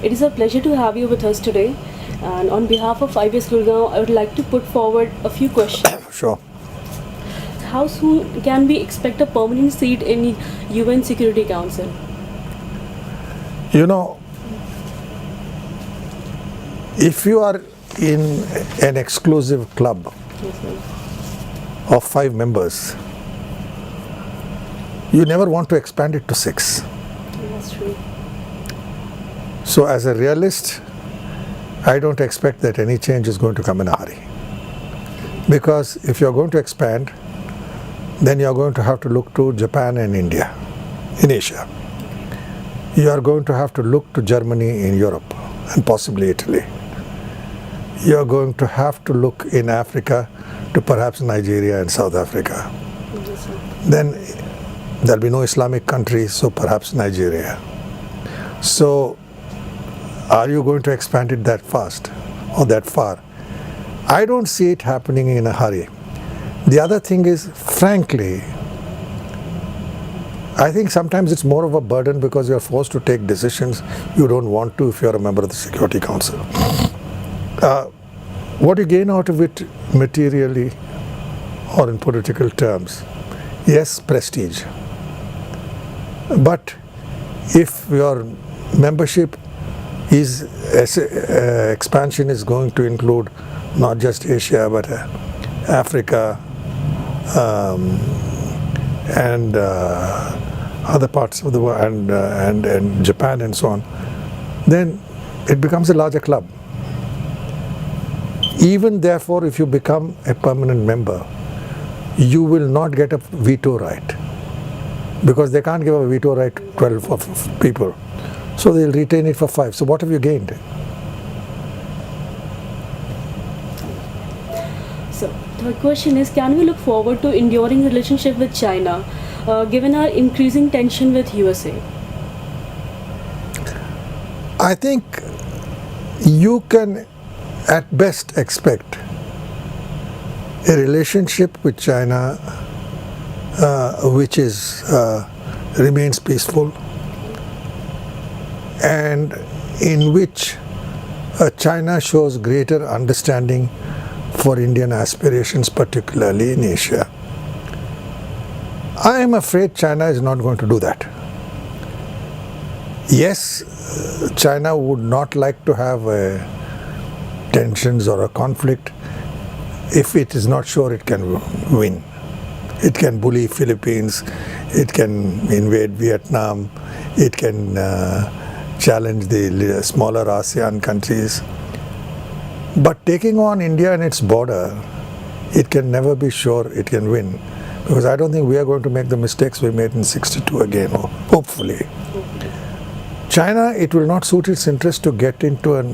It is a pleasure to have you with us today. And on behalf of IBS Gurgaon, I would like to put forward a few questions. Sure. How soon can we expect a permanent seat in UN Security Council? You know, if you are in an exclusive club Yes, sir. of 5 members, you never want to expand it to 6. That's true. So as a realist, I don't expect that any change is going to come in a hurry. Because if you're going to expand, then you're going to have to look to Japan and India in Asia. You are going to have to look to Germany in Europe and possibly Italy. You are going to have to look in Africa to perhaps Nigeria and South Africa. Yes, sir. Then there'll be no Islamic countries, so perhaps Nigeria. So are you going to expand it that fast or that far? I don't see it happening in a hurry. The other thing is, frankly, I think sometimes it's more of a burden because you're forced to take decisions you don't want to if you're a member of the Security Council. What you gain out of it materially or in political terms, yes, prestige. But if your membership is expansion is going to include not just Asia but Africa and other parts of the world and Japan and so on, then it becomes a larger club. Even therefore, if you become a permanent member, you will not get a veto right, because they can't give a veto right to 12 of people. So they'll retain it for 5. So what have you gained? So, third question is, can we look forward to enduring relationship with China, given our increasing tension with USA? I think you can at best expect a relationship with China which is remains peaceful and in which China shows greater understanding for Indian aspirations, particularly in Asia. I am afraid China is not going to do that. Yes, China would not like to have tensions or a conflict if it is not sure it can win. It can bully Philippines, it can invade Vietnam, it can challenge the smaller ASEAN countries. But taking on India and its border, it can never be sure it can win. Because I don't think we are going to make the mistakes we made in '62 again, hopefully. China, it will not suit its interest to get into a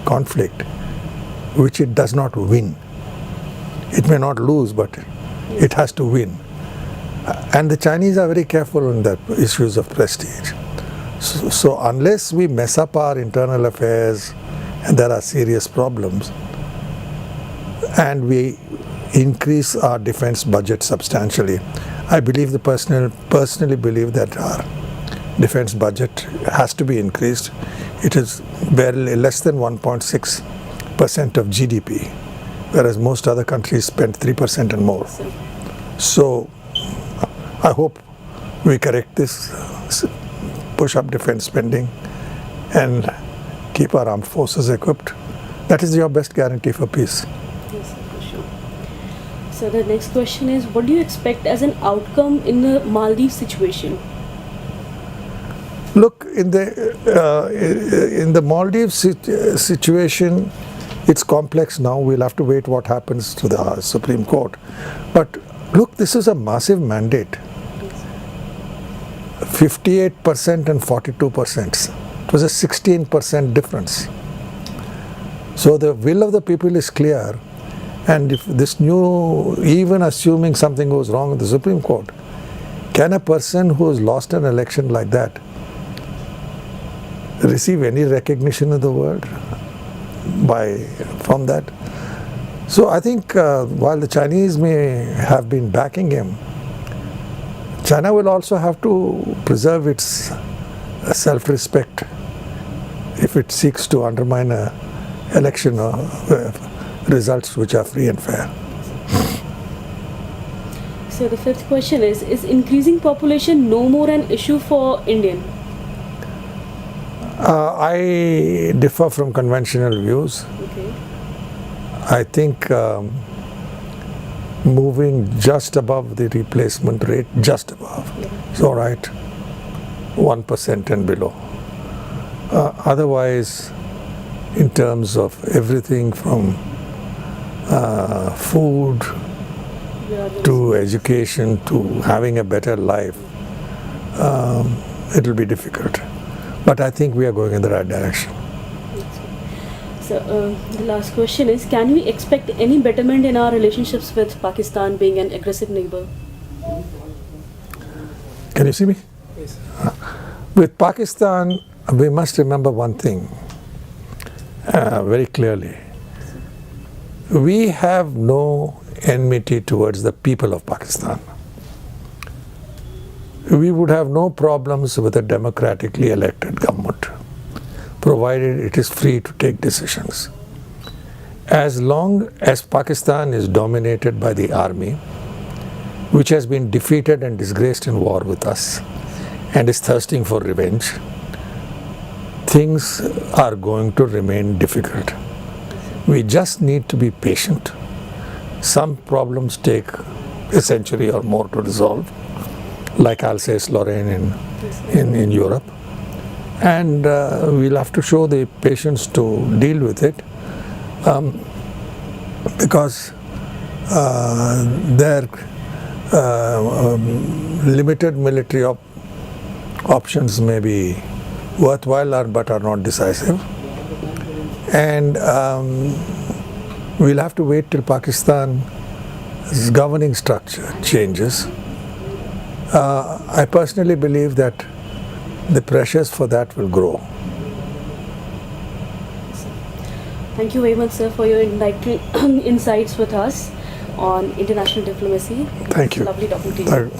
conflict which it does not win. It may not lose, but it has to win. And the Chinese are very careful on that issues of prestige. So unless we mess up our internal affairs and there are serious problems, and we increase our defense budget substantially, I believe personally believe that our defense budget has to be increased. It is barely less than 1.6% of GDP, whereas most other countries spend 3% and more. So I hope we correct this, push up defense spending and keep our armed forces equipped. That is your best guarantee for peace. Yes, for sure. So the next question is, what do you expect as an outcome in the Maldives situation? Look, in the Maldives situation, it's complex now. We'll have to wait what happens to the Supreme Court. But look, this is a massive mandate. 58% and 42%. It was a 16% difference. So the will of the people is clear. And if this even assuming something goes wrong with the Supreme Court, can a person who has lost an election like that receive any recognition in the world from that? So I think while the Chinese may have been backing him, China will also have to preserve its self-respect if it seeks to undermine a election or results which are free and fair. So the fifth question is increasing population no more an issue for Indian? I differ from conventional views. Okay. I think moving just above the replacement rate, just above, is all right, 1% and below. Otherwise, in terms of everything from food to education to having a better life, it will be difficult. But I think we are going in the right direction. So the last question is, can we expect any betterment in our relationships with Pakistan being an aggressive neighbor? Can you see me? Yes. With Pakistan, we must remember one thing very clearly. We have no enmity towards the people of Pakistan. We would have no problems with a democratically elected government, provided it is free to take decisions. As long as Pakistan is dominated by the army, which has been defeated and disgraced in war with us and is thirsting for revenge, things are going to remain difficult. We just need to be patient. Some problems take a century or more to resolve, like Alsace-Lorraine in Europe. And we'll have to show the patience to deal with it, because their limited military options may be worthwhile but are not decisive. And we'll have to wait till Pakistan's governing structure changes. I personally believe that the pressures for that will grow. Thank you very much, sir, for your enlightening insights with us on international diplomacy. Thank you. Lovely talking to you. Thank you.